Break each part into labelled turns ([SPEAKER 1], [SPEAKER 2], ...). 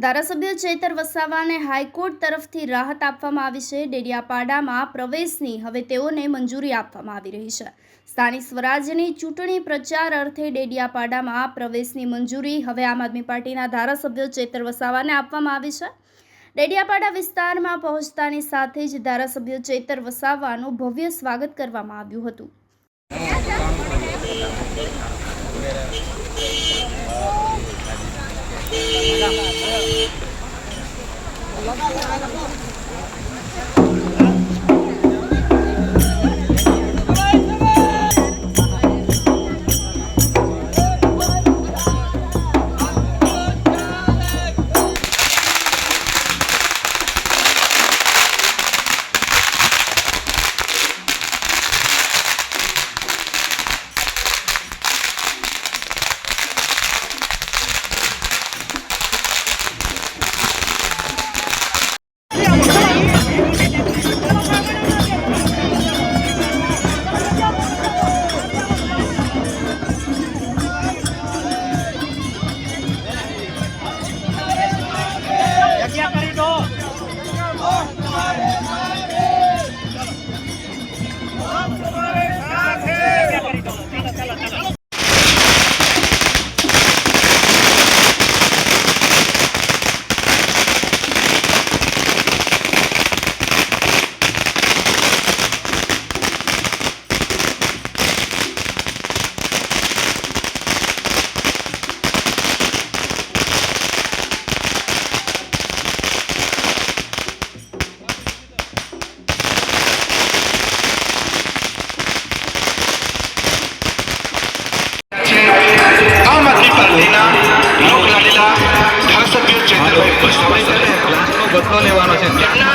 [SPEAKER 1] ધારાસભ્ય ચૈતર વસાવાને હાઈકોર્ટ તરફથી રાહત આપવામાં આવી છે। ડેડિયાપાડામાં પ્રવેશની હવે તેઓને મંજૂરી આપવામાં આવી રહી છે। સ્થાનિક સ્વરાજ્યની ચૂંટણી પ્રચાર અર્થે ડેડિયાપાડામાં પ્રવેશની મંજૂરી હવે આમ આદમી પાર્ટીના ધારાસભ્ય ચૈતર વસાવાને આપવામાં આવી છે। ડેડિયાપાડા વિસ્તારમાં પહોંચતાની સાથે જ ધારાસભ્ય ચૈતર વસાવાનું ભવ્ય સ્વાગત કરવામાં આવ્યું હતું।
[SPEAKER 2] બદલો લેવાનો છે,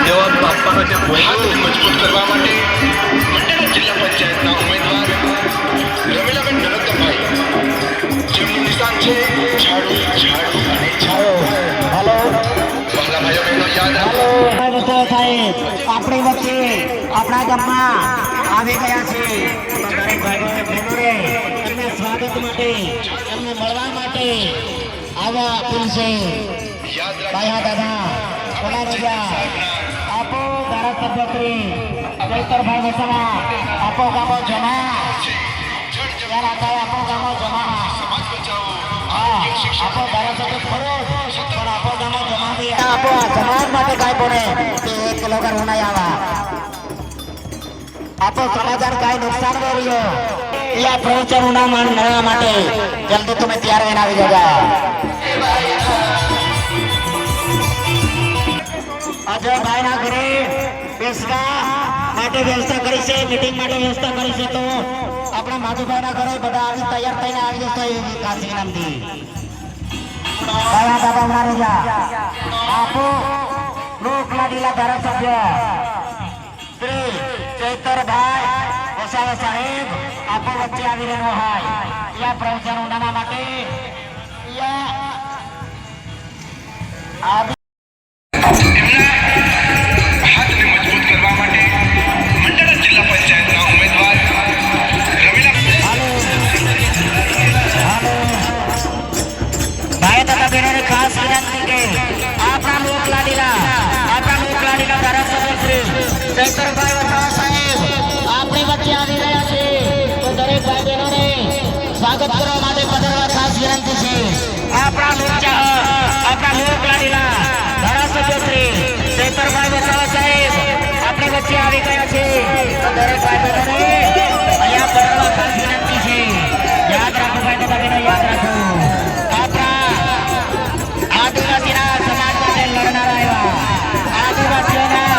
[SPEAKER 2] જવાબ આપવાનો છે। મજબૂત કરવા માટે મંડળ જિલ્લા પંચાયતના ઉમેદવાર રમીલાબેન નરોત્તમભાઈ, જેમનું નિશાન છે ઝાડુ ઝાડુ અને ઝાડુ। હાલો વહાલા ભાઈઓ બહેનો યાદ રાખો
[SPEAKER 3] સાહેબ આપણી વચ્ચે આપણા ગામમાં આવી ગયા છે। દરેક ભાઈઓ બહેનોને એમને સ્વાગત માટે એમને મળવા માટે આવા આપેલ છે। ભાઈ દાદા આપો ધારાસભ્ય શ્રી ચૈતરભાઈ વસાવા આપો ગામો જમા આપો ગામો જમા આપો ધારાસભ્ય ખરો પણ આપો ગામો જમા આપો સમાજ માટે કાંઈ પડે તે 1 કિલોગ્રામ હોનાઈ આવા આપો સમાધાન કાંઈ નુકસાન કર્યો યા પ્રવચન ના મળવા માટે જલ્દી તમે તૈયાર રહીને આવી જજો। અજયભાઈ ના ઘરે બેસવા માટે વ્યવસ્થા કરી છે, મીટિંગ માટે વ્યવસ્થા કરી છે, તો આપણા માધુભાઈ ના ઘરે બધા આવી તૈયાર થઈને આવી જશે એવી ખાસ વિનંતી। દાદા મારી આપો લોકલાડીલા ધારાસભ્ય શ્રી ચૈતરભાઈ વસાવા સાહેબ આપો વચ્ચે આવી રહ્યો હોય યા પ્રવચન ઉડાવવા માટે યા ખાસ વિનંતી કે આપણા લોકલાડીલા ધારાસભ્ય શ્રી ચૈતરભાઈ વસાવા સાહેબ આપણી વચ્ચે આવી રહ્યા છે, તો દરેક ભાઈ બહેનોને સ્વાગત કરવા માટે પધારવા ખાસ વિનંતી છે। આપણા લોકલાડીલા ધારાસભ્ય શ્રી ચૈતરભાઈ વસાવા સાહેબ આપણી વચ્ચે આવી ગયા છે, તો દરેક ભાઈ બહેનોને અહીંયા પધારવા ખાસ વિનંતી છે। યાદ રાખો ભાઈ દાદા બહેનો, યાદ રાખો આદિવાસીના સમાજ માટે લડનારા એવા આદિવાસીઓના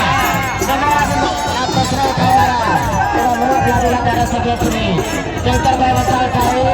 [SPEAKER 3] સમાજના પ્રશ્નો ઉઠાવનારા એવા લોકલાડીલા ધારાસભ્ય શ્રી ચૈતરભાઈ વસાવા સાહેબ